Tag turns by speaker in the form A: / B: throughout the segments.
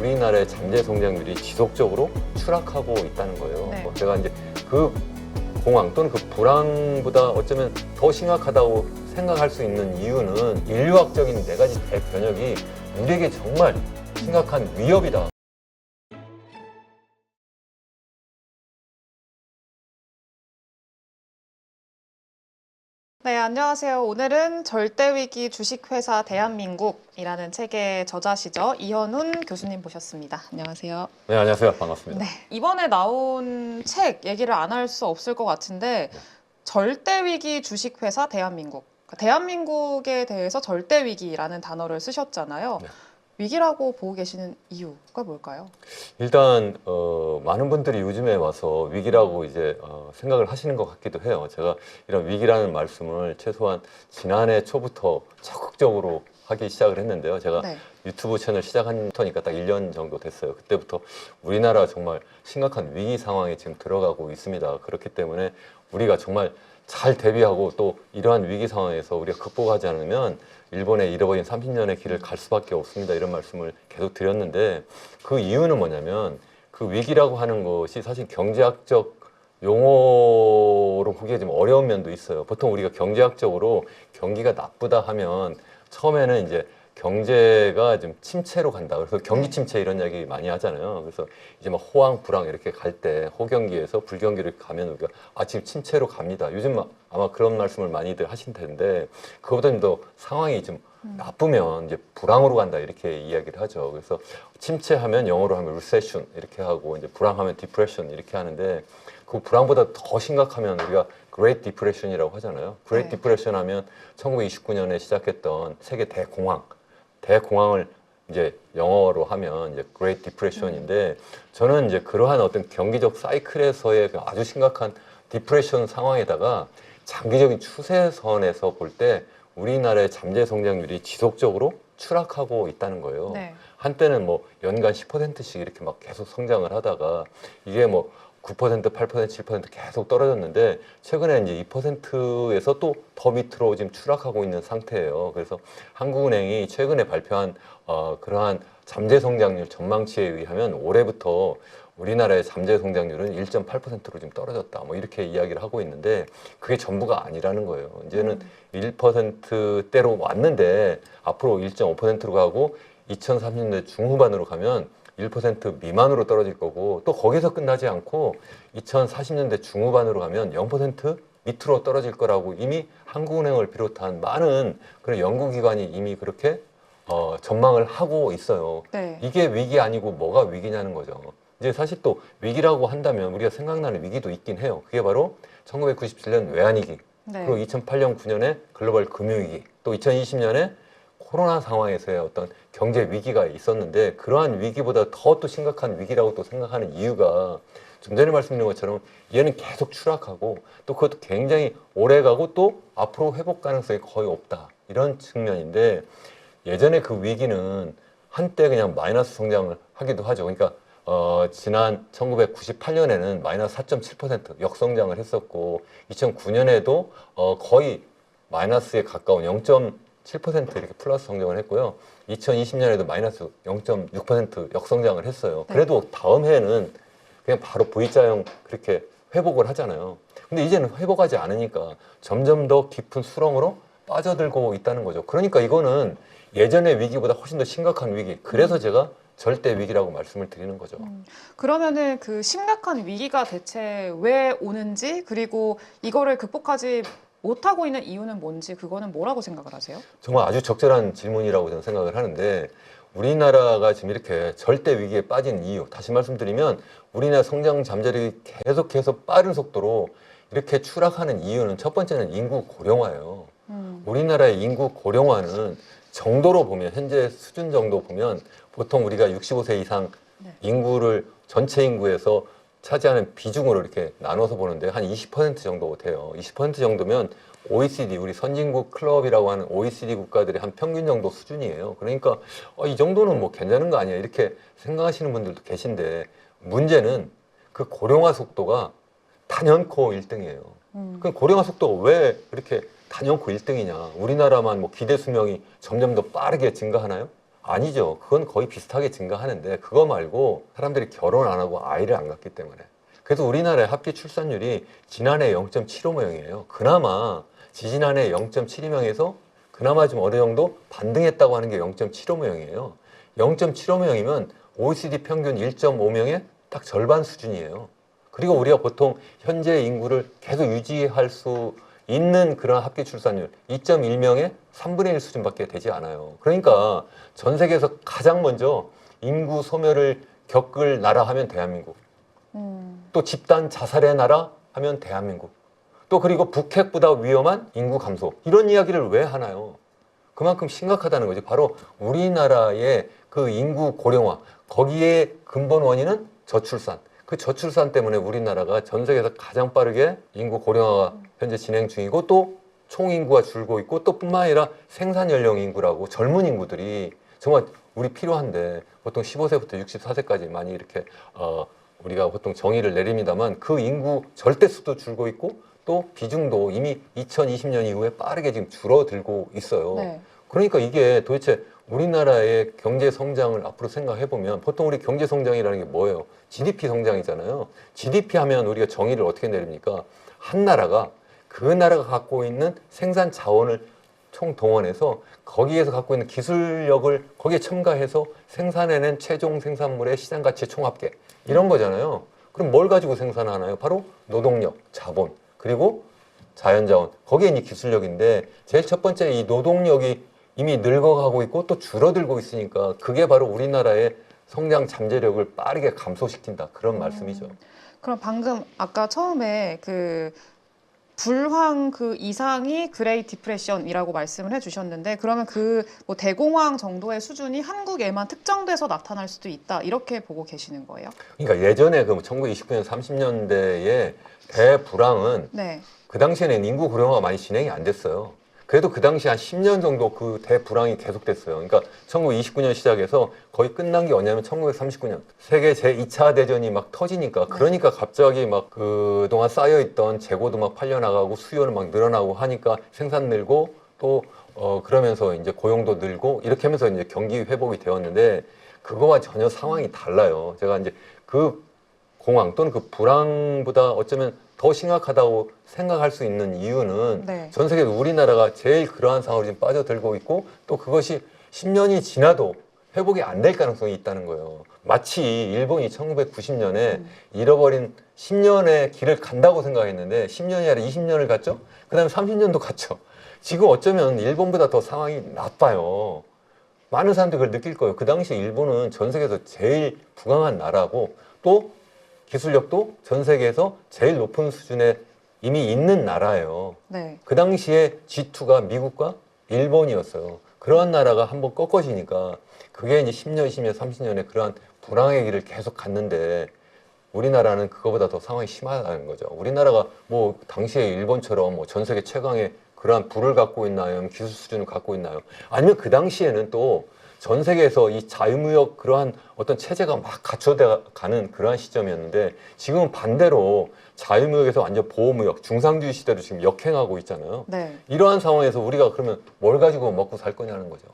A: 우리나라의 잠재 성장률이 지속적으로 추락하고 있다는 거예요.
B: 네.
A: 제가 이제 그 공황 또는 그 불황보다 어쩌면 더 심각하다고 생각할 수 있는 이유는 인류학적인 4가지 대변혁이 우리에게 정말 심각한 위협이다.
B: 네, 안녕하세요. 오늘은 절대위기 주식회사 대한민국이라는 책의 저자시죠. 이현훈 교수님 모셨습니다. 안녕하세요.
A: 네, 안녕하세요. 반갑습니다.
B: 네, 이번에 나온 책 얘기를 안 할 수 없을 것 같은데 절대위기 주식회사 대한민국. 그러니까 대한민국에 대해서 절대위기라는 단어를 쓰셨잖아요.
A: 네.
B: 위기라고 보고 계시는 이유가 뭘까요?
A: 일단 많은 분들이 요즘에 와서 위기라고 이제 생각을 하시는 것 같기도 해요. 제가 이런 위기라는 말씀을 최소한 지난해 초부터 적극적으로 하기 시작을 했는데요. 제가
B: 네.
A: 유튜브 채널 시작한 터니까 딱 1년 정도 됐어요. 그때부터 우리나라 정말 심각한 위기 상황에 지금 들어가고 있습니다. 그렇기 때문에 우리가 정말 잘 대비하고 또 이러한 위기 상황에서 우리가 극복하지 않으면 일본의 잃어버린 30년의 길을 갈 수밖에 없습니다. 이런 말씀을 계속 드렸는데 그 이유는 뭐냐면 그 위기라고 하는 것이 사실 경제학적 용어로 보기에 좀 어려운 면도 있어요. 보통 우리가 경제학적으로 경기가 나쁘다 하면 처음에는 이제 경제가 좀 침체로 간다. 그래서 경기 침체 이런 이야기 많이 하잖아요. 그래서 이제 막 호황, 불황 이렇게 갈 때 호경기에서 불경기를 가면 우리가 지금 침체로 갑니다. 요즘 아마 그런 말씀을 많이들 하신 텐데 그거보다 좀 더 상황이 좀 나쁘면 이제 불황으로 간다 이렇게 이야기를 하죠. 그래서 침체하면 영어로 하면 recession 이렇게 하고 이제 불황하면 depression 이렇게 하는데 그 불황보다 더 심각하면 우리가 Great Depression이라고 하잖아요. Great
B: 네.
A: Depression 하면 1929년에 시작했던 세계 대공황을 이제 영어로 하면 이제 Great Depression인데 저는 이제 그러한 어떤 경기적 사이클에서의 그 아주 심각한 디프레션 상황에다가 장기적인 추세선에서 볼 때 우리나라의 잠재 성장률이 지속적으로 추락하고 있다는 거예요.
B: 네.
A: 한때는 뭐 연간 10%씩 이렇게 막 계속 성장을 하다가 이게 뭐 9%, 8%, 7% 계속 떨어졌는데 최근에 이제 2%에서 또 더 밑으로 지금 추락하고 있는 상태예요. 그래서 한국은행이 최근에 발표한 그러한 잠재 성장률 전망치에 의하면 올해부터 우리나라의 잠재 성장률은 1.8%로 지금 떨어졌다. 뭐 이렇게 이야기를 하고 있는데 그게 전부가 아니라는 거예요. 이제는 1%대로 왔는데 앞으로 1.5%로 가고 2030년대 중후반으로 가면 1% 미만으로 떨어질 거고 또 거기서 끝나지 않고 2040년대 중후반으로 가면 0% 밑으로 떨어질 거라고 이미 한국은행을 비롯한 많은 그런 연구기관이 이미 그렇게 전망을 하고 있어요.
B: 네.
A: 이게 위기 아니고 뭐가 위기냐는 거죠. 이제 사실 또 위기라고 한다면 우리가 생각나는 위기도 있긴 해요. 그게 바로 1997년 외환위기,
B: 네.
A: 그리고 2008년, 9년에 글로벌 금융위기, 또 2020년에 코로나 상황에서의 어떤 경제 위기가 있었는데 그러한 위기보다 더 또 심각한 위기라고 또 생각하는 이유가 좀 전에 말씀드린 것처럼 얘는 계속 추락하고 또 그것도 굉장히 오래 가고 또 앞으로 회복 가능성이 거의 없다. 이런 측면인데 예전에 그 위기는 한때 그냥 마이너스 성장을 하기도 하죠. 그러니까 지난 1998년에는 마이너스 4.7% 역성장을 했었고 2009년에도 거의 마이너스에 가까운 0.7% 이렇게 플러스 성장을 했고요. 2020년에도 마이너스 0.6% 역성장을 했어요. 그래도 다음 해에는 그냥 바로 V자형 그렇게 회복을 하잖아요. 근데 이제는 회복하지 않으니까 점점 더 깊은 수렁으로 빠져들고 있다는 거죠. 그러니까 이거는 예전의 위기보다 훨씬 더 심각한 위기. 그래서 제가 절대 위기라고 말씀을 드리는 거죠.
B: 그러면은 그 심각한 위기가 대체 왜 오는지 그리고 이거를 극복하지 못하고 있는 이유는 뭔지 그거는 뭐라고 생각을 하세요?
A: 정말 아주 적절한 질문이라고 저는 생각을 하는데 우리나라가 지금 이렇게 절대 위기에 빠진 이유, 다시 말씀드리면 우리나라 성장 잠재력이 계속해서 빠른 속도로 이렇게 추락하는 이유는 첫 번째는 인구 고령화예요. 우리나라의 인구 고령화는 정도로 보면 현재 수준 정도 보면 보통 우리가 65세 이상 인구를 전체 인구에서 차지하는 비중으로 이렇게 나눠서 보는데 한 20% 정도 돼요. 20% 정도면 OECD, 우리 선진국 클럽이라고 하는 OECD 국가들의 한 평균 정도 수준이에요. 그러니까 이 정도는 뭐 괜찮은 거 아니야 이렇게 생각하시는 분들도 계신데 문제는 그 고령화 속도가 단연코 1등이에요. 그 고령화 속도가 왜 이렇게 단연코 1등이냐? 우리나라만 뭐 기대 수명이 점점 더 빠르게 증가하나요? 아니죠. 그건 거의 비슷하게 증가하는데 그거 말고 사람들이 결혼 안 하고 아이를 안 갖기 때문에. 그래서 우리나라의 합계 출산율이 지난해 0.75명이에요. 그나마 지지난해 0.72명에서 그나마 좀 어느 정도 반등했다고 하는 게 0.75명이에요. 0.75명이면 OECD 평균 1.5명의 딱 절반 수준이에요. 그리고 우리가 보통 현재 인구를 계속 유지할 수 있는 그런 합계 출산율 2.1명의 3분의 1 수준밖에 되지 않아요. 그러니까 전 세계에서 가장 먼저 인구 소멸을 겪을 나라 하면 대한민국. 또 집단 자살의 나라 하면 대한민국. 또 그리고 북핵보다 위험한 인구 감소. 이런 이야기를 왜 하나요? 그만큼 심각하다는 거지. 바로 우리나라의 그 인구 고령화. 거기에 근본 원인은 저출산. 그 저출산 때문에 우리나라가 전 세계에서 가장 빠르게 인구 고령화가 현재 진행 중이고 또 총인구가 줄고 있고 또 뿐만 아니라 생산 연령 인구라고 젊은 인구들이 정말 우리 필요한데 보통 15세부터 64세까지 많이 이렇게 우리가 보통 정의를 내립니다만 그 인구 절대수도 줄고 있고 또 비중도 이미 2020년 이후에 빠르게 지금 줄어들고 있어요.
B: 네.
A: 그러니까 이게 도대체 우리나라의 경제 성장을 앞으로 생각해 보면 보통 우리 경제 성장이라는 게 뭐예요? GDP 성장이잖아요. GDP 하면 우리가 정의를 어떻게 내립니까? 한 나라가 그 나라가 갖고 있는 생산 자원을 총동원해서 거기에서 갖고 있는 기술력을 거기에 첨가해서 생산해낸 최종 생산물의 시장 가치의 총합계 이런 거잖아요. 그럼 뭘 가지고 생산하나요? 바로 노동력, 자본, 그리고 자연자원. 거기에 이제 기술력인데 제일 첫 번째 이 노동력이 이미 늙어가고 있고 또 줄어들고 있으니까 그게 바로 우리나라의 성장 잠재력을 빠르게 감소시킨다. 그런 말씀이죠.
B: 그럼 방금 아까 처음에 그 불황 그 이상이 그레이 디프레션이라고 말씀을 해주셨는데 그러면 그 뭐 대공황 정도의 수준이 한국에만 특정돼서 나타날 수도 있다 이렇게 보고 계시는 거예요?
A: 그러니까 예전에 그 1929년 30년대의 대불황은
B: 네.
A: 그 당시에는 인구 고령화가 많이 진행이 안 됐어요. 그래도 그 당시 한 10년 정도 그 대불황이 계속됐어요. 그러니까 1929년 시작해서 거의 끝난 게 언제냐면 1939년 세계 제2차 대전이 막 터지니까 그러니까 갑자기 막 그동안 쌓여있던 재고도 막 팔려나가고 수요는 막 늘어나고 하니까 생산 늘고 또 그러면서 이제 고용도 늘고 이렇게 하면서 이제 경기 회복이 되었는데 그거와 전혀 상황이 달라요. 제가 이제 그 공황 또는 그 불황보다 어쩌면 더 심각하다고 생각할 수 있는 이유는
B: 네.
A: 전 세계 우리나라가 제일 그러한 상황으로 지금 빠져들고 있고 또 그것이 10년이 지나도 회복이 안 될 가능성이 있다는 거예요. 마치 일본이 1990년에 잃어버린 10년의 길을 간다고 생각했는데 10년이 아니라 20년을 갔죠? 그 다음에 30년도 갔죠. 지금 어쩌면 일본보다 더 상황이 나빠요. 많은 사람들이 그걸 느낄 거예요. 그 당시 일본은 전 세계에서 제일 부강한 나라고 또 기술력도 전 세계에서 제일 높은 수준에 이미 있는 나라예요.
B: 네.
A: 그 당시에 G2가 미국과 일본이었어요. 그러한 나라가 한번 꺾어지니까 그게 이제 10년, 20년, 30년의 그러한 불황의 길을 계속 갔는데 우리나라는 그거보다 더 상황이 심하다는 거죠. 우리나라가 뭐 당시에 일본처럼 뭐 전 세계 최강의 그러한 부를 갖고 있나요? 기술 수준을 갖고 있나요? 아니면 그 당시에는 또 전 세계에서 이 자유무역 그러한 어떤 체제가 막 갖춰져 가는 그러한 시점이었는데 지금은 반대로 자유무역에서 완전 보호무역, 중상주의 시대로 지금 역행하고 있잖아요.
B: 네.
A: 이러한 상황에서 우리가 그러면 뭘 가지고 먹고 살 거냐는 거죠.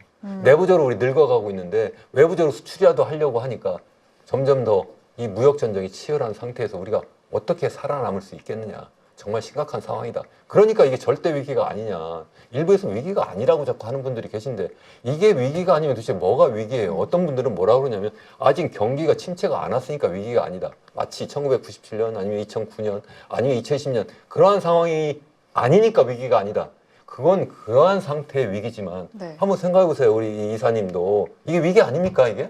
A: 내부적으로 우리 늙어가고 있는데 외부적으로 수출이라도 하려고 하니까 점점 더 이 무역 전쟁이 치열한 상태에서 우리가 어떻게 살아남을 수 있겠느냐. 정말 심각한 상황이다. 그러니까 이게 절대 위기가 아니냐. 일부에서 위기가 아니라고 자꾸 하는 분들이 계신데 이게 위기가 아니면 도대체 뭐가 위기예요? 어떤 분들은 뭐라고 그러냐면 아직 경기가 침체가 안 왔으니까 위기가 아니다. 마치 1997년 아니면 2009년 아니면 2010년 그러한 상황이 아니니까 위기가 아니다. 그건 그러한 상태의 위기지만
B: 네.
A: 한번 생각해 보세요. 우리 이사님도 이게 위기 아닙니까 이게?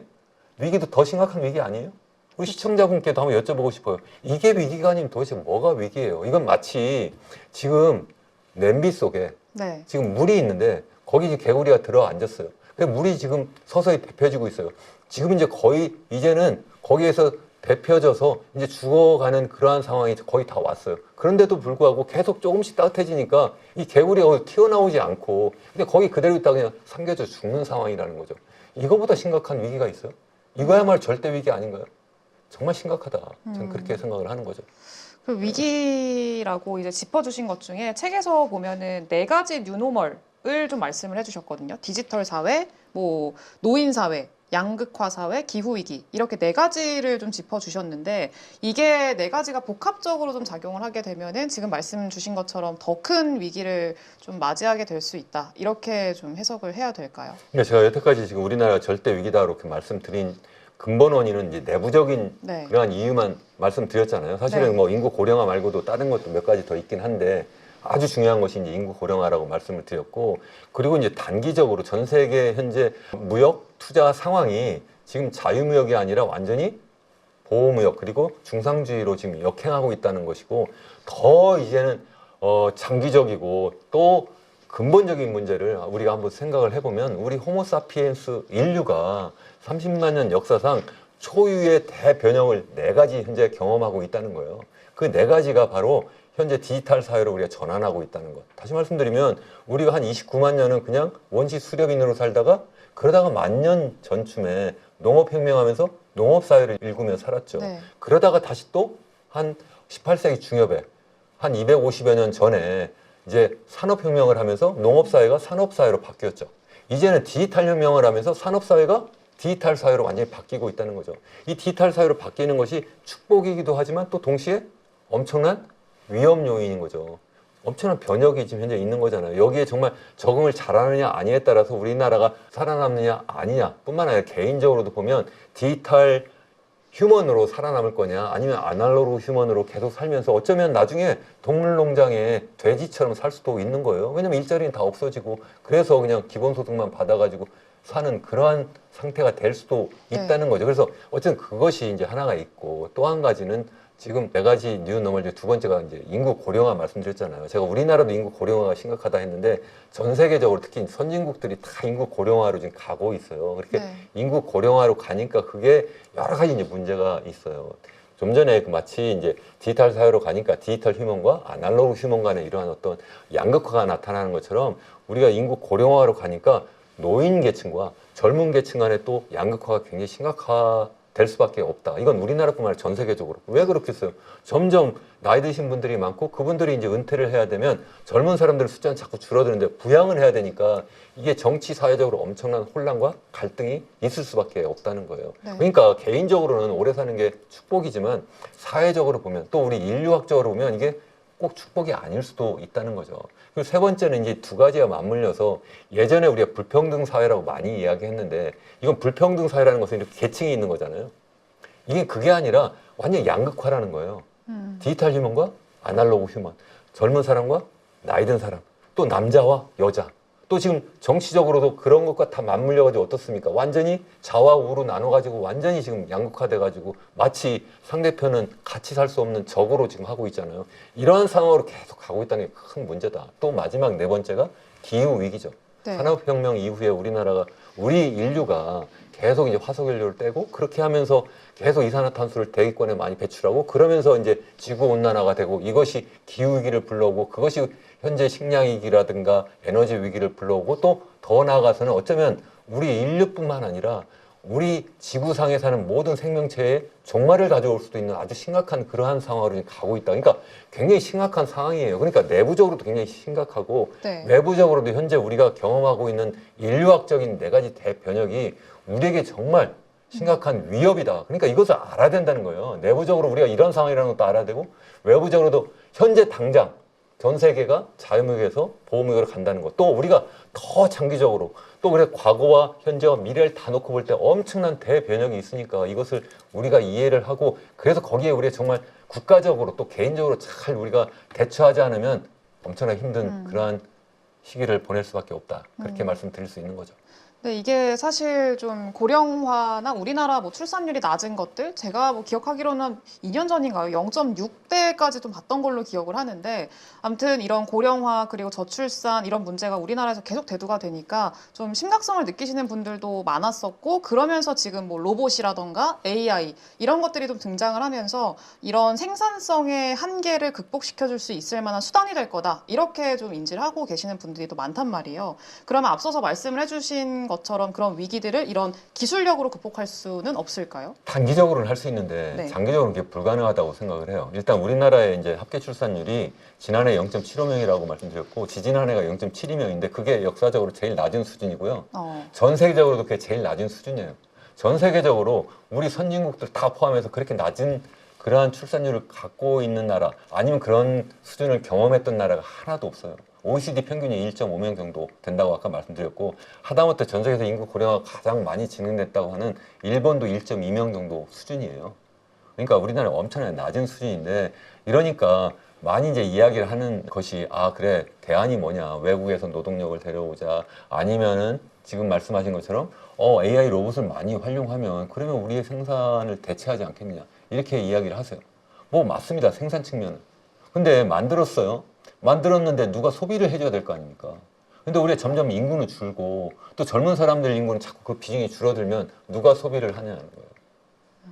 A: 위기도 더 심각한 위기 아니에요? 우리 시청자분께도 한번 여쭤보고 싶어요. 이게 위기가 아니면 도대체 뭐가 위기예요? 이건 마치 지금 냄비 속에
B: 네.
A: 지금 물이 있는데 거기 지금 개구리가 들어 앉았어요. 그 물이 지금 서서히 데펴지고 있어요. 지금 이제 거의 이제는 거기에서 데펴져서 이제 죽어가는 그러한 상황이 거의 다 왔어요. 그런데도 불구하고 계속 조금씩 따뜻해지니까 이 개구리가 튀어나오지 않고 근데 거기 그대로 있다가 그냥 삼겨져 죽는 상황이라는 거죠. 이거보다 심각한 위기가 있어요? 이거야말로 절대 위기 아닌가요? 정말 심각하다. 저는 그렇게 생각을 하는 거죠.
B: 그 위기라고 이제 짚어주신 것 중에 책에서 보면은 4가지 뉴노멀 좀 말씀을 해주셨거든요. 디지털 사회, 뭐 노인 사회, 양극화 사회, 기후 위기 이렇게 네 가지를 좀 짚어주셨는데 이게 네 가지가 복합적으로 좀 작용을 하게 되면은 지금 말씀 주신 것처럼 더 큰 위기를 좀 맞이하게 될 수 있다 이렇게 좀 해석을 해야 될까요?
A: 그러니까 제가 여태까지 지금 우리나라가 절대 위기다 이렇게 말씀드린 근본 원인은 이제 내부적인
B: 네.
A: 그러한 이유만 말씀드렸잖아요. 사실은
B: 네.
A: 뭐 인구 고령화 말고도 다른 것도 몇 가지 더 있긴 한데 아주 중요한 것이 이제 인구 고령화라고 말씀을 드렸고 그리고 이제 단기적으로 전 세계 현재 무역 투자 상황이 지금 자유무역이 아니라 완전히 보호무역 그리고 중상주의로 지금 역행하고 있다는 것이고 더 이제는 장기적이고 또 근본적인 문제를 우리가 한번 생각을 해보면 우리 호모사피엔스 인류가 30만 년 역사상 초유의 대변형을 네 가지 현재 경험하고 있다는 거예요. 그 네 가지가 바로 현재 디지털 사회로 우리가 전환하고 있다는 것. 다시 말씀드리면 우리가 한 29만 년은 그냥 원시 수렵인으로 살다가 그러다가 1000년 전쯤에 농업혁명하면서 농업사회를 일구며 살았죠.
B: 네.
A: 그러다가 다시 또 한 18세기 중엽에 한 250여 년 전에 이제 산업혁명을 하면서 농업사회가 산업사회로 바뀌었죠. 이제는 디지털 혁명을 하면서 산업사회가 디지털 사회로 완전히 바뀌고 있다는 거죠. 이 디지털 사회로 바뀌는 것이 축복이기도 하지만 또 동시에 엄청난 위험 요인인 거죠. 엄청난 변혁이 지금 현재 있는 거잖아요. 여기에 정말 적응을 잘하느냐 아니냐에 따라서 우리나라가 살아남느냐 아니냐 뿐만 아니라 개인적으로도 보면 디지털 휴먼으로 살아남을 거냐 아니면 아날로그 휴먼으로 계속 살면서 어쩌면 나중에 동물농장에 돼지처럼 살 수도 있는 거예요. 왜냐면 일자리는 다 없어지고 그래서 그냥 기본소득만 받아가지고 사는 그러한 상태가 될 수도 있다는 거죠. 그래서 어쨌든 그것이 이제 하나가 있고 또 한 가지는 지금 네 가지 뉴노멀 중 두 번째가 이제 인구 고령화 말씀드렸잖아요. 제가 우리나라도 인구 고령화가 심각하다 했는데 전 세계적으로 특히 선진국들이 다 인구 고령화로 지금 가고 있어요. 그렇게
B: 네.
A: 인구 고령화로 가니까 그게 여러 가지 이제 문제가 있어요. 좀 전에 마치 이제 디지털 사회로 가니까 디지털 휴먼과 아날로그 휴먼 간의 이러한 어떤 양극화가 나타나는 것처럼 우리가 인구 고령화로 가니까 노인 계층과 젊은 계층 간의 또 양극화가 굉장히 심각화될 수밖에 없다. 이건 우리나라뿐만 아니라 전 세계적으로. 왜 그렇겠어요? 점점 나이 드신 분들이 많고 그분들이 이제 은퇴를 해야 되면 젊은 사람들 숫자는 자꾸 줄어드는데 부양을 해야 되니까 이게 정치 사회적으로 엄청난 혼란과 갈등이 있을 수밖에 없다는 거예요.
B: 네.
A: 그러니까 개인적으로는 오래 사는 게 축복이지만 사회적으로 보면 또 우리 인류학적으로 보면 이게 꼭 축복이 아닐 수도 있다는 거죠. 그리고 세 번째는 이제 두 가지가 맞물려서 예전에 우리가 불평등 사회라고 많이 이야기했는데 이건 불평등 사회라는 것은 이렇게 계층이 있는 거잖아요. 이게 그게 아니라 완전 양극화라는 거예요. 디지털 휴먼과 아날로그 휴먼, 젊은 사람과 나이 든 사람, 또 남자와 여자, 또 지금 정치적으로도 그런 것과 다 맞물려가지고 어떻습니까? 완전히 좌와 우로 나눠가지고 완전히 지금 양극화돼가지고 마치 상대편은 같이 살 수 없는 적으로 지금 하고 있잖아요. 이러한 상황으로 계속 가고 있다는 게 큰 문제다. 또 마지막 네 번째가 기후 위기죠.
B: 네.
A: 산업혁명 이후에 우리 인류가 계속 이제 화석연료를 떼고 그렇게 하면서 계속 이산화탄소를 대기권에 많이 배출하고 그러면서 이제 지구 온난화가 되고 이것이 기후 위기를 불러오고 그것이 현재 식량 위기라든가 에너지 위기를 불러오고 또 더 나아가서는 어쩌면 우리 인류뿐만 아니라 우리 지구상에 사는 모든 생명체의 종말을 가져올 수도 있는 아주 심각한 그러한 상황으로 지금 가고 있다. 그러니까 굉장히 심각한 상황이에요. 그러니까 내부적으로도 굉장히 심각하고
B: 네.
A: 외부적으로도 현재 우리가 경험하고 있는 인류학적인 네 가지 대변혁이 우리에게 정말 심각한 위협이다. 그러니까 이것을 알아야 된다는 거예요. 내부적으로 우리가 이런 상황이라는 것도 알아야 되고 외부적으로도 현재 당장 전 세계가 자유무역에서 보호무역으로 간다는 것. 또 우리가 더 장기적으로 또 그래 과거와 현재와 미래를 다 놓고 볼 때 엄청난 대변혁이 있으니까 이것을 우리가 이해를 하고 그래서 거기에 우리가 정말 국가적으로 또 개인적으로 잘 우리가 대처하지 않으면 엄청나게 힘든 그러한 시기를 보낼 수밖에 없다. 그렇게 말씀드릴 수 있는 거죠.
B: 네, 이게 사실 좀 고령화나 우리나라 뭐 출산율이 낮은 것들 제가 뭐 기억하기로는 2년 전인가요? 0.6대까지 좀 봤던 걸로 기억을 하는데 아무튼 이런 고령화 그리고 저출산 이런 문제가 우리나라에서 계속 대두가 되니까 좀 심각성을 느끼시는 분들도 많았었고 그러면서 지금 뭐 로봇이라던가 AI 이런 것들이 좀 등장을 하면서 이런 생산성의 한계를 극복시켜줄 수 있을 만한 수단이 될 거다 이렇게 좀 인지를 하고 계시는 분들이 또 많단 말이에요. 그러면 앞서서 말씀을 해주신 것처럼 그런 위기들을 이런 기술력으로 극복할 수는 없을까요?
A: 단기적으로는 할 수 있는데
B: 네.
A: 장기적으로는 그게 불가능하다고 생각을 해요. 일단 우리나라의 이제 합계 출산율이 지난해 0.75명이라고 말씀드렸고 지지난해가 0.72명인데 그게 역사적으로 제일 낮은 수준이고요. 전 세계적으로도 그게 제일 낮은 수준이에요. 전 세계적으로 우리 선진국들 다 포함해서 그렇게 낮은 그러한 출산율을 갖고 있는 나라 아니면 그런 수준을 경험했던 나라가 하나도 없어요. OECD 평균이 1.5명 정도 된다고 아까 말씀드렸고 하다못해 전 세계에서 인구 고령화가 가장 많이 진행됐다고 하는 일본도 1.2명 정도 수준이에요. 그러니까 우리나라는 엄청나게 낮은 수준인데 이러니까 많이 이제 이야기를 하는 것이 아 그래 대안이 뭐냐 외국에서 노동력을 데려오자 아니면은 지금 말씀하신 것처럼 AI 로봇을 많이 활용하면 그러면 우리의 생산을 대체하지 않겠느냐 이렇게 이야기를 하세요. 뭐 맞습니다. 생산 측면은. 근데 만들었어요. 만들었는데 누가 소비를 해줘야 될 거 아닙니까? 근데 우리가 점점 인구는 줄고 또 젊은 사람들 인구는 자꾸 그 비중이 줄어들면 누가 소비를 하냐는 거예요.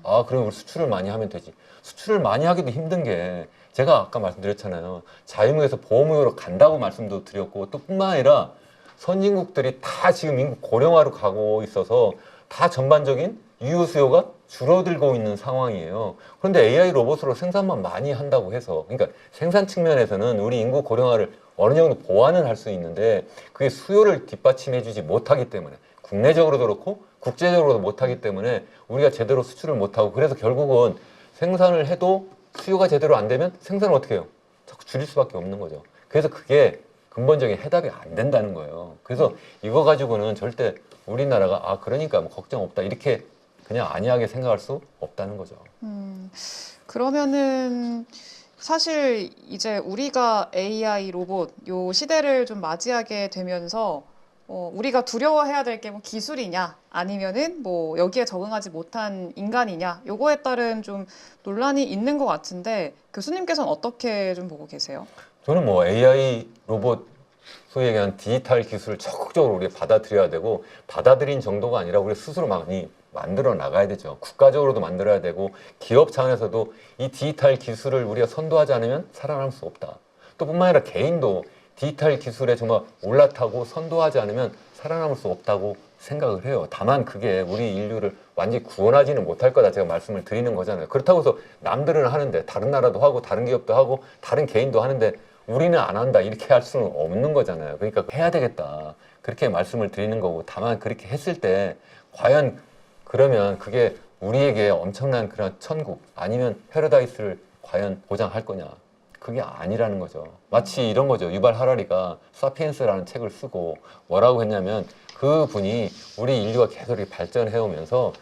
A: 아, 그럼 우리 수출을 많이 하면 되지. 수출을 많이 하기도 힘든 게 제가 아까 말씀드렸잖아요. 자유무역에서 보호무역으로 간다고 말씀도 드렸고 또 뿐만 아니라 선진국들이 다 지금 인구 고령화로 가고 있어서 다 전반적인 유효 수요가 줄어들고 있는 상황이에요. 그런데 AI 로봇으로 생산만 많이 한다고 해서 그러니까 생산 측면에서는 우리 인구 고령화를 어느 정도 보완은 할 수 있는데 그게 수요를 뒷받침해 주지 못하기 때문에 국내적으로도 그렇고 국제적으로도 못하기 때문에 우리가 제대로 수출을 못하고 그래서 결국은 생산을 해도 수요가 제대로 안 되면 생산을 어떻게 해요? 자꾸 줄일 수밖에 없는 거죠. 그래서 그게 근본적인 해답이 안 된다는 거예요. 그래서 이거 가지고는 절대 우리나라가 아 그러니까 뭐 걱정 없다 이렇게 그냥 안이하게 생각할 수 없다는 거죠.
B: 그러면은 사실 이제 우리가 AI 로봇 요 시대를 좀 맞이하게 되면서 우리가 두려워해야 될 게 뭐 기술이냐 아니면은 뭐 여기에 적응하지 못한 인간이냐 요거에 따른 좀 논란이 있는 것 같은데 교수님께서는 어떻게 좀 보고 계세요?
A: 저는 뭐 AI 로봇 소위 얘기하는 디지털 기술을 적극적으로 우리가 받아들여야 되고 받아들인 정도가 아니라 우리 스스로 많이 만들어 나가야 되죠. 국가적으로도 만들어야 되고 기업 차원에서도 이 디지털 기술을 우리가 선도하지 않으면 살아남을 수 없다. 또 뿐만 아니라 개인도 디지털 기술에 정말 올라타고 선도하지 않으면 살아남을 수 없다고 생각을 해요. 다만 그게 우리 인류를 완전히 구원하지는 못할 거다 제가 말씀을 드리는 거잖아요. 그렇다고 해서 남들은 하는데 다른 나라도 하고 다른 기업도 하고 다른 개인도 하는데 우리는 안 한다 이렇게 할 수는 없는 거잖아요. 그러니까 해야 되겠다 그렇게 말씀을 드리는 거고 다만 그렇게 했을 때 과연 그러면 그게 우리에게 엄청난 그런 천국 아니면 패러다이스를 과연 보장할 거냐 그게 아니라는 거죠. 마치 이런 거죠. 유발 하라리가 사피엔스라는 책을 쓰고 뭐라고 했냐면 그 분이 우리 인류가 계속 이렇게 발전해 오면서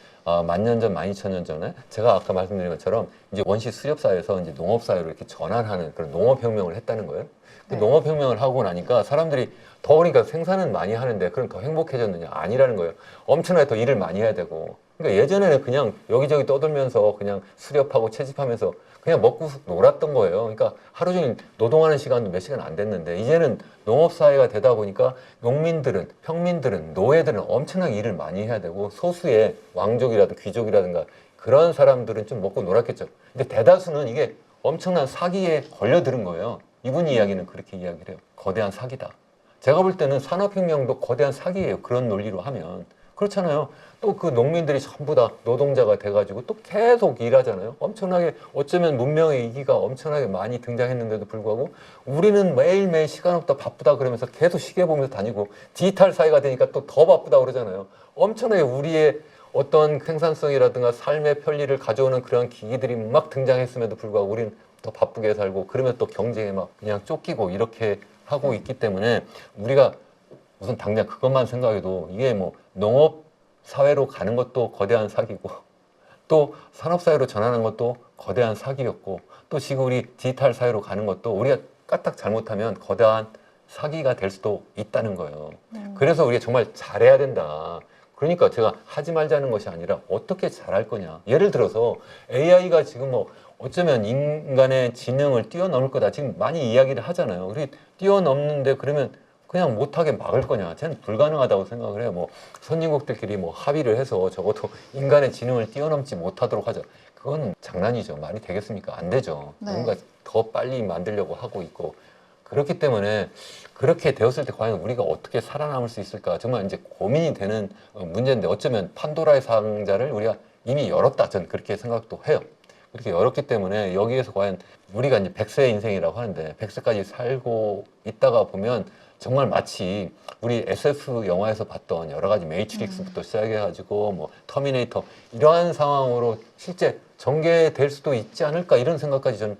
A: 만년 전, 12,000년 전에 제가 아까 말씀드린 것처럼 이제 원시 수렵 사회에서 이제 농업 사회로 이렇게 전환하는 그런 농업 혁명을 했다는 거예요. 그
B: 네.
A: 농업 혁명을 하고 나니까 사람들이 더 그러니까 생산은 많이 하는데 그럼 더 행복해졌느냐? 아니라는 거예요. 엄청나게 더 일을 많이 해야 되고. 그러니까 예전에는 그냥 여기저기 떠돌면서 그냥 수렵하고 채집하면서 그냥 먹고 놀았던 거예요. 그러니까 하루 종일 노동하는 시간도 몇 시간 안 됐는데 이제는 농업 사회가 되다 보니까 농민들은 평민들은 노예들은 엄청나게 일을 많이 해야 되고 소수의 왕족이라든가 귀족이라든가 그런 사람들은 좀 먹고 놀았겠죠. 근데 대다수는 이게 엄청난 사기에 걸려드는 거예요. 이분이 이야기는 그렇게 이야기를 해요. 거대한 사기다. 제가 볼 때는 산업혁명도 거대한 사기예요. 그런 논리로 하면. 그렇잖아요. 또 그 농민들이 전부 다 노동자가 돼가지고 또 계속 일하잖아요. 엄청나게 어쩌면 문명의 이기가 엄청나게 많이 등장했는데도 불구하고 우리는 매일매일 시간 없다 바쁘다 그러면서 계속 시계 보면서 다니고 디지털 사회가 되니까 또 더 바쁘다 그러잖아요. 엄청나게 우리의 어떤 생산성이라든가 삶의 편리를 가져오는 그런 기기들이 막 등장했음에도 불구하고 우리는 더 바쁘게 살고 그러면 또 경쟁에 막 그냥 쫓기고 이렇게 하고 있기 때문에 우리가 우선 당장 그것만 생각해도 이게 뭐 농업 사회로 가는 것도 거대한 사기고 또 산업 사회로 전환하는 것도 거대한 사기였고 또 지금 우리 디지털 사회로 가는 것도 우리가 까딱 잘못하면 거대한 사기가 될 수도 있다는 거예요. 그래서 우리가 정말 잘해야 된다. 그러니까 제가 하지 말자는 것이 아니라 어떻게 잘할 거냐. 예를 들어서 AI가 지금 뭐 어쩌면 인간의 지능을 뛰어넘을 거다. 지금 많이 이야기를 하잖아요. 우리 뛰어넘는데 그러면 그냥 못하게 막을 거냐? 저는 불가능하다고 생각을 해요. 뭐 선진국들끼리 뭐 합의를 해서 적어도 인간의 지능을 뛰어넘지 못하도록 하자. 그건 장난이죠. 말이 되겠습니까? 안 되죠.
B: 네.
A: 뭔가 더 빨리 만들려고 하고 있고 그렇기 때문에 그렇게 되었을 때 과연 우리가 어떻게 살아남을 수 있을까 정말 이제 고민이 되는 문제인데 어쩌면 판도라의 상자를 우리가 이미 열었다 저는 그렇게 생각도 해요. 그렇게 열었기 때문에 여기에서 과연 우리가 이제 100세 인생이라고 하는데 100세까지 살고 있다가 보면 정말 마치 우리 SF 영화에서 봤던 여러 가지 매트릭스부터 시작해가지고 뭐 터미네이터 이러한 상황으로 실제 전개될 수도 있지 않을까 이런 생각까지 저는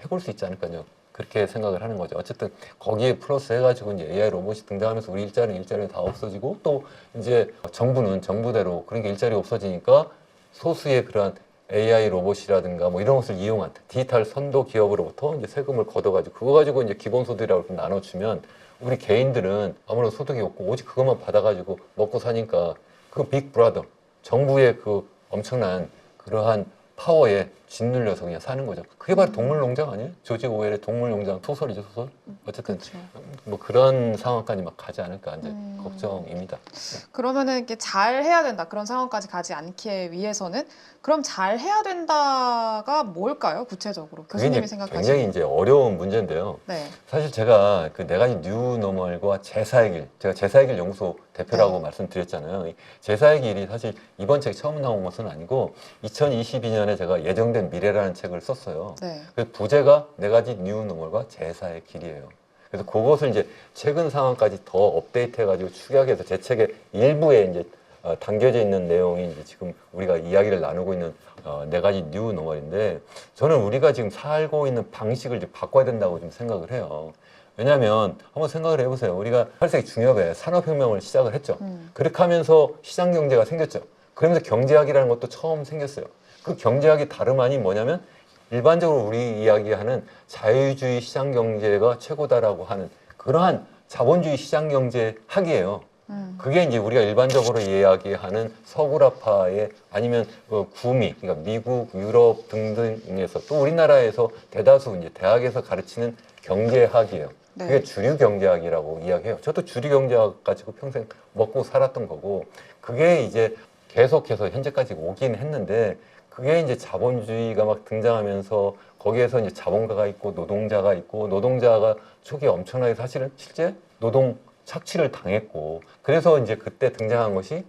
A: 해볼 수 있지 않을까요? 그렇게 생각을 하는 거죠. 어쨌든 거기에 플러스 해가지고 이제 AI 로봇이 등장하면서 우리 일자리는 다 없어지고 또 이제 정부는 정부대로 그런 게 일자리 없어지니까 소수의 그러한 AI 로봇이라든가 뭐 이런 것을 이용한 디지털 선도 기업으로부터 이제 세금을 걷어가지고 그거 가지고 이제 기본소득이라고 이렇게 나눠주면 우리 개인들은 아무런 소득이 없고 오직 그것만 받아가지고 먹고 사니까 그 빅브라더 정부의 그 엄청난 그러한 파워에 짓눌려서 그냥 사는 거죠. 그게 바로 동물농장 아니에요? 조지 오웰의 동물농장 소설이죠, 소설. 어쨌든
B: 그렇죠.
A: 뭐 그런 상황까지 막 가지 않을까 이제 걱정입니다.
B: 그러면은 이게 잘 해야 된다. 그런 상황까지 가지 않기 위해서는 그럼 잘 해야 된다가 뭘까요? 구체적으로
A: 그게
B: 교수님이
A: 이제
B: 생각하시는.
A: 굉장히 이제 어려운 문제인데요.
B: 네.
A: 사실 제가 그 네 가지 뉴노멀과 제사의 길, 제가 제사의 길 연구소 대표라고
B: 네.
A: 말씀드렸잖아요. 이 제사의 길이 사실 이번 책 처음 나온 것은 아니고 2022년에 제가 예정된 미래라는 책을 썼어요.
B: 네.
A: 그 부제가 네 가지 뉴노멀과 제사의 길이에요. 그래서 그것을 이제 최근 상황까지 더 업데이트해가지고 축약해서 제 책의 일부에 이제 담겨져 있는 내용이 이제 지금 우리가 이야기를 나누고 있는 네 가지 뉴노멀인데 저는 우리가 지금 살고 있는 방식을 이제 바꿔야 된다고 좀 생각을 해요. 왜냐하면 한번 생각을 해보세요. 우리가 8세기 중엽에 산업혁명을 시작을 했죠. 그렇게 하면서 시장경제가 생겼죠. 그러면서 경제학이라는 것도 처음 생겼어요. 그 경제학이 다름 아닌 뭐냐면 일반적으로 우리 이야기하는 자유주의 시장경제가 최고다라고 하는 그러한 자본주의 시장경제 학이에요. 그게 이제 우리가 일반적으로 이야기하는 서구라파의 아니면 구미, 그러니까 미국, 유럽 등등에서 또 우리나라에서 대다수 이제 대학에서 가르치는 경제학이에요.
B: 네.
A: 그게 주류 경제학이라고 이야기해요. 저도 주류 경제학 가지고 평생 먹고 살았던 거고 그게 이제 계속해서 현재까지 오긴 했는데 그게 이제 자본주의가 막 등장하면서 거기에서 이제 자본가가 있고 노동자가 초기에 엄청나게 사실은 실제 노동 착취를 당했고 그래서 이제 그때 등장한 것이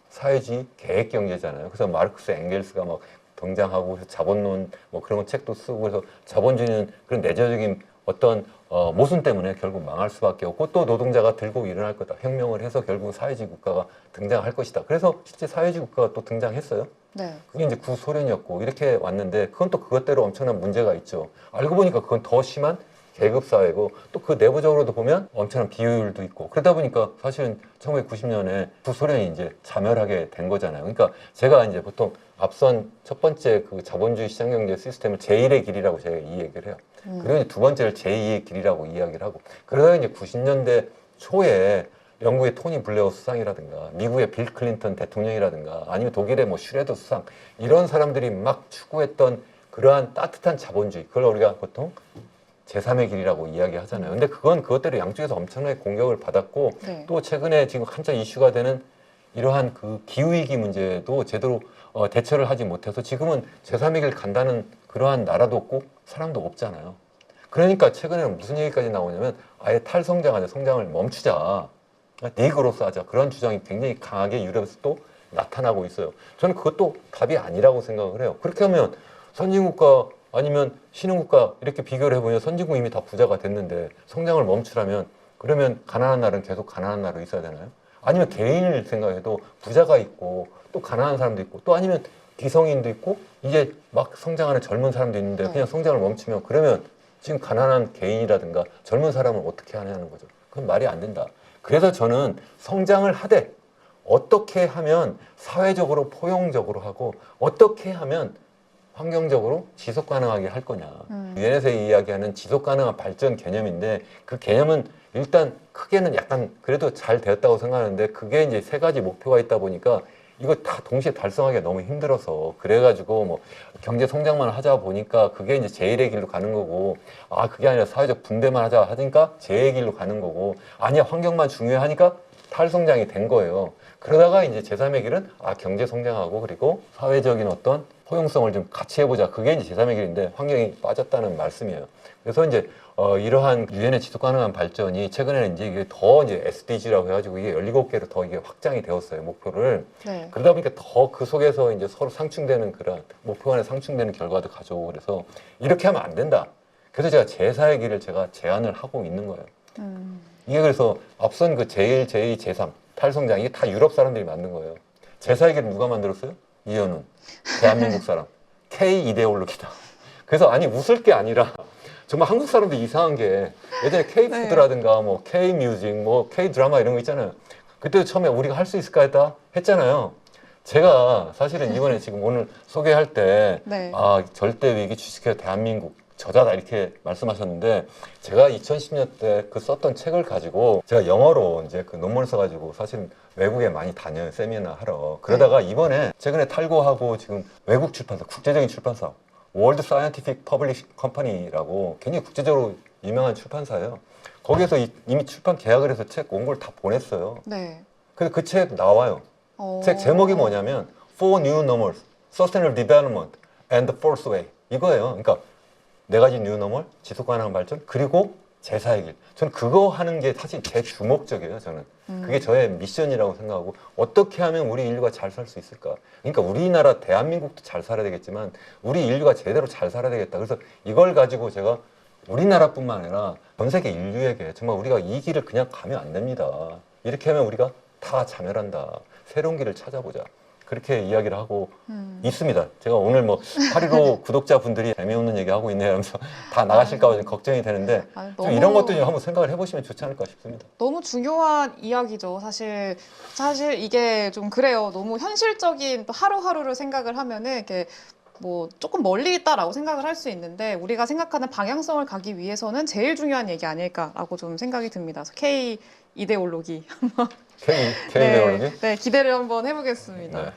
A: 사회주의 계획 경제잖아요. 그래서 마르크스 엥겔스가 막 등장하고 그래서 자본론 뭐 그런 책도 쓰고 그래서 자본주의는 그런 내재적인 어떤 모순 때문에 결국 망할 수밖에 없고 또 노동자가 들고 일어날 거다. 혁명을 해서 결국 사회주의 국가가 등장할 것이다. 그래서 실제 사회주의 국가가 또 등장했어요.
B: 네.
A: 그게 이제 구소련이었고 이렇게 왔는데 그건 또 그것대로 엄청난 문제가 있죠. 알고 보니까 그건 더 심한 계급 사회고 또 그 내부적으로도 보면 엄청난 비효율도 있고 그러다 보니까 사실은 1990년에 구소련이 이제 자멸하게 된 거잖아요. 그러니까 제가 이제 보통 앞선 첫 번째 그 자본주의 시장경제 시스템을 제1의 길이라고 제가 이 얘기를 해요. 그리고 이제 두 번째를 제2의 길이라고 이야기를 하고 그러다 이제 90년대 초에 영국의 토니 블레어 수상이라든가 미국의 빌 클린턴 대통령이라든가 아니면 독일의 뭐 슈레더 수상 이런 사람들이 막 추구했던 그러한 따뜻한 자본주의 그걸 우리가 보통 제3의 길이라고 이야기하잖아요. 근데 그건 그것대로 양쪽에서 엄청나게 공격을 받았고
B: 네.
A: 또 최근에 지금 한창 이슈가 되는 이러한 그 기후위기 문제도 제대로 대처를 하지 못해서 지금은 제3의 길 간다는 그러한 나라도 없고 사람도 없잖아요. 그러니까 최근에는 무슨 얘기까지 나오냐면 아예 탈성장하자, 성장을 멈추자, 니그로스 하자 그런 주장이 굉장히 강하게 유럽에서 또 나타나고 있어요. 저는 그것도 답이 아니라고 생각을 해요. 그렇게 하면 선진국가 아니면 신흥국가 이렇게 비교를 해보면 선진국 이미 다 부자가 됐는데 성장을 멈추라면 그러면 가난한 나라는 계속 가난한 나라로 있어야 되나요? 아니면 개인을 생각해도 부자가 있고 또 가난한 사람도 있고 또 아니면 기성인도 있고 이제 막 성장하는 젊은 사람도 있는데 그냥 성장을 멈추면 그러면 지금 가난한 개인이라든가 젊은 사람은 어떻게 하냐는 거죠. 그건 말이 안 된다. 그래서 저는 성장을 하되 어떻게 하면 사회적으로 포용적으로 하고 어떻게 하면 환경적으로 지속 가능하게 할 거냐. 유엔에서 이야기하는 지속 가능한 발전 개념인데 그 개념은 일단 크게는 약간 그래도 잘 되었다고 생각하는데 그게 이제 세 가지 목표가 있다 보니까 이거 다 동시에 달성하기가 너무 힘들어서 그래가지고 뭐 경제 성장만 하자 보니까 그게 이제 제1의 길로 가는 거고 그게 아니라 사회적 분배만 하자 하니까 제2의 길로 가는 거고 아니야 환경만 중요하니까 탈성장이 된 거예요. 그러다가 이제 제3의 길은 경제 성장하고 그리고 사회적인 어떤 포용성을 좀 같이 해보자. 그게 이제 제3의 길인데 환경이 빠졌다는 말씀이에요. 그래서 이제 이러한 유엔의 지속 가능한 발전이 최근에는 이제 이게 더 이제 SDG라고 해가지고 이게 17개로 더 이게 확장이 되었어요. 목표를.
B: 네.
A: 그러다 보니까 더 그 속에서 이제 서로 상충되는 그런 목표 간에 상충되는 결과도 가져오고 그래서 이렇게 하면 안 된다. 그래서 제가 제4의 길을 제가 제안을 하고 있는 거예요. 이게 그래서 앞선 그 제1, 제2, 제3 탈성장 이게 다 유럽 사람들이 만든 거예요. 제4의 길을 누가 만들었어요? 이현훈. 대한민국 사람. K 이데올로기다. 그래서 아니 웃을 게 아니라 정말 한국 사람들이 이상한 게 예전에 K-푸드라든가 뭐 K-뮤직, 뭐 K-드라마 이런 거 있잖아요. 그때도 처음에 우리가 할 수 있을까 했잖아요. 제가 사실은 이번에 지금 오늘 소개할 때
B: 네.
A: 절대 위기 주식회 대한민국 저자다 이렇게 말씀하셨는데 제가 2010년 때 그 썼던 책을 가지고 제가 영어로 이제 그 논문을 써가지고 사실 외국에 많이 다녀요. 세미나 하러. 그러다가 이번에 최근에 탈고하고 지금 외국 출판사, 국제적인 출판사 월드 사이언티픽 퍼블리싱 컴퍼니라고 굉장히 국제적으로 유명한 출판사예요. 거기에서 이미 출판 계약을 해서 책 원고를 다 보냈어요.
B: 네.
A: 그래서 그 책 나와요. 책 제목이 뭐냐면 Four New Normals, Sustainable Development and the Fourth Way 이거예요. 그러니까 4가지 뉴 노멀, 지속 가능한 발전, 그리고 제4의 길. 저는 그거 하는 게 사실 제 주목적이에요. 저는 그게 저의 미션이라고 생각하고 어떻게 하면 우리 인류가 잘 살 수 있을까? 그러니까 우리나라 대한민국도 잘 살아야 되겠지만 우리 인류가 제대로 잘 살아야 되겠다. 그래서 이걸 가지고 제가 우리나라뿐만 아니라 전 세계 인류에게 정말 우리가 이 길을 그냥 가면 안 됩니다. 이렇게 하면 우리가 다 자멸한다. 새로운 길을 찾아보자. 그렇게 이야기를 하고 있습니다. 제가 오늘 뭐 815 구독자분들이 재미없는 얘기 하고 있네요 하면서 다 나가실까 봐 좀 걱정이 되는데 좀 이런 것도 좀 한번 생각을 해보시면 좋지 않을까 싶습니다.
B: 너무 중요한 이야기죠. 사실 이게 좀 그래요. 너무 현실적인 또 하루하루를 생각을 하면은 이렇게 뭐 조금 멀리 있다라고 생각을 할 수 있는데 우리가 생각하는 방향성을 가기 위해서는 제일 중요한 얘기 아닐까라고 좀 생각이 듭니다. 그래서 K 이데올로기
A: K 이데올로기?
B: 네, 기대를 한번 해보겠습니다.
A: 네.